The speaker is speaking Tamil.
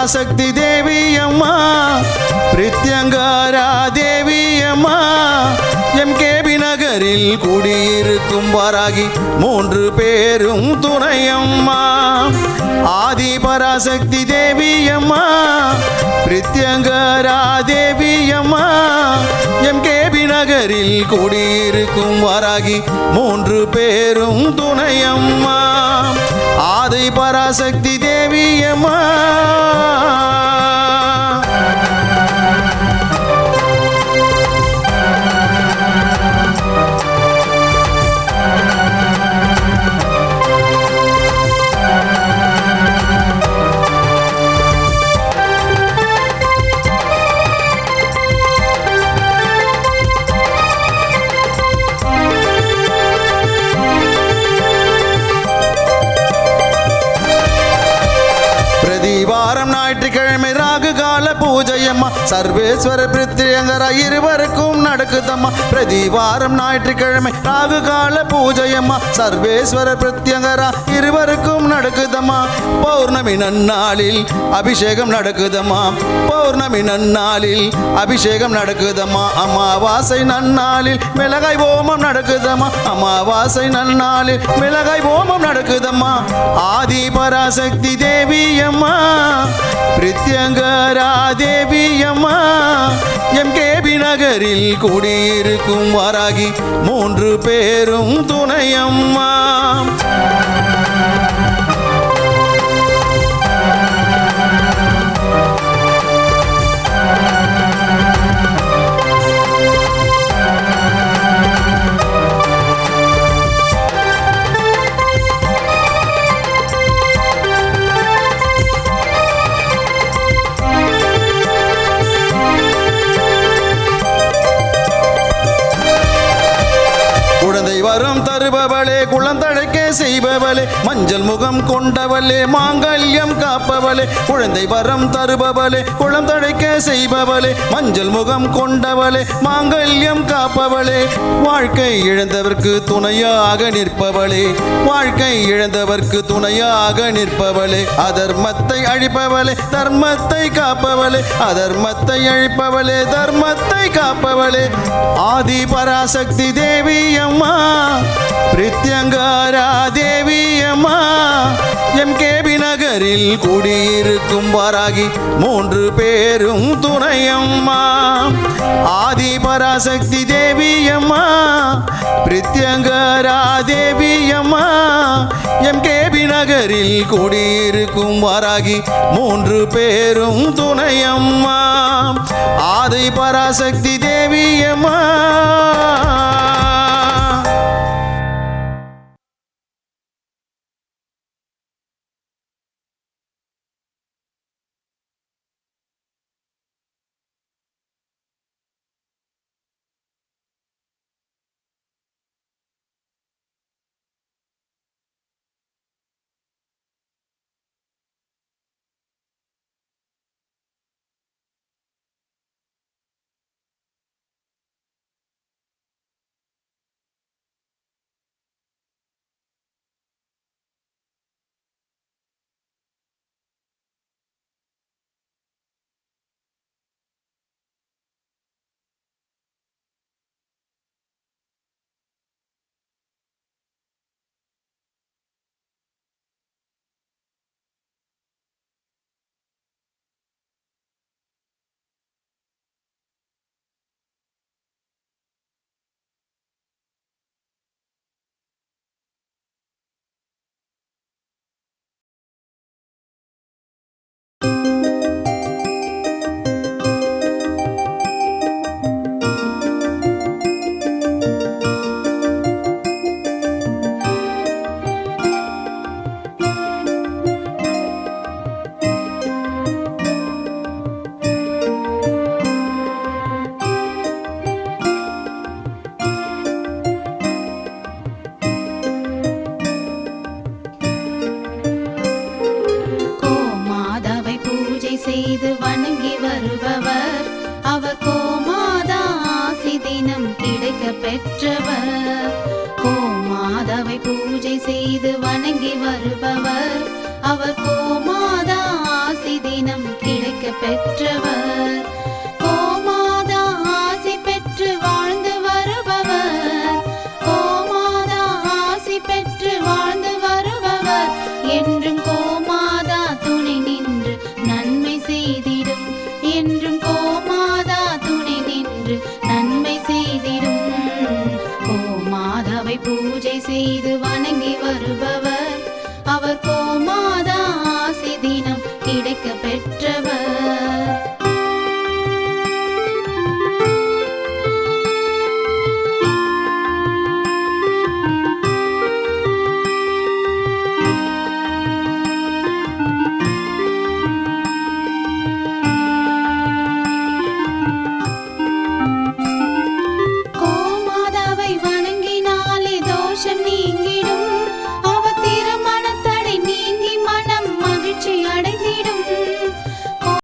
பராசக்தி தேவி அம்மா பிரித்யங்காரா தேவி அம்மா எம்கேபி நகரில் குடியிருக்கும் வாராகி 3 பேரும் துணையம்மா ஆதி பராசக்தி தேவி அம்மா பிரித்யங்காரா தேவி அம்மா எம்கேபி நகரில் குடியிருக்கும் வாராகி 3 பேரும் துணையம்மா ஆதி பராசக்தி தேவி அம்மா வாரம் ஞாயிற்றுக்கிழமை ராகு கால பூஜையம்மா சர்வேஸ்வர பிரித்யங்கரா இருவருக்கும் நடக்குதம்மா பிரதிவாரம் ஞாயிற்றுக்கிழமை ராகு கால பூஜையம்மா சர்வேஸ்வர பிரித்யங்கரா இருவருக்கும் நடக்குதம்மா பௌர்ணமி நன்னாளில் அபிஷேகம் நடக்குதம்மா பௌர்ணமி நன்னாளில் அபிஷேகம் நடக்குதம்மா அமாவாசை நன்னாளில் மிளகாய் ஹோமம் நடக்குதம்மா அமாவாசை நன்னாளில் மிளகாய் ஹோமம் நடக்குதம்மா ஆதி பராசக்தி தேவி அம்மா பிரித்யங்கரா தேவி அம்மா எம்கேபி நகரில் குடியிருக்கும் வாராகி 3 பேரும் துணையம்மா குழந்தை வரம் தருபவளே குழந்தழைக்க செய்பவளே மஞ்சள் முகம் கொண்டவளே மாங்கல்யம் காப்பவளே குழந்தை வரம் தருபவளே குழந்தழைக்க செய்பவளே மஞ்சள் முகம் கொண்டவளே மாங்கல்யம் காப்பவளே வாழ்க்கை இழந்தவர்க்கு துணையாக நிற்பவளே வாழ்க்கை இழந்தவர்க்கு துணையாக நிற்பவளே அதர்மத்தை அழிப்பவளே தர்மத்தை காப்பவளே அதர்மத்தை அழிப்பவளே தர்மத்தை காப்பவளே ஆதி பராசக்தி தேவி அம்மா பிரித்யங்கரா தேவி அம்மா எம்கேபி நகரில் குடியிருக்கும் வாராகி 3 பேரும் துணையம்மா ஆதி பராசக்தி தேவி அம்மா பிரித்யங்கரா தேவி அம்மா எம்கேபி நகரில் குடியிருக்கும் வாராகி 3 பேரும் துணையம்மா ஆதி பராசக்தி தேவி அம்மா செய்து வணங்கி வருபவர் அவர் கோமாதா ஆசி தினம் கிடைக்க பெற்றவர். கோமாதாவை பூஜை செய்து வணங்கி வருபவர் அவர் கோமாதா ஆசி தினம் கிடைக்க பெற்றவர். கோமாதா ஆசி பெற்று வாழ்ந்து வருபவர். கோமாதா ஆசி பெற்று வாழ்ந்து வருபவர். என்றும் கோமாதா துணை நின்று நன்மை செய்திடும். என்றும் கோமாதா துணை நின்று நன்மை செய்திடும். கோமாதாவை பூஜை செய்து வணங்கி வருபவர். அவர் கோமாதா ஆசி தினம் கிடைக்க பெற்றவர். கோமாதாவை வணங்கினாலே தோஷம் நீங்கி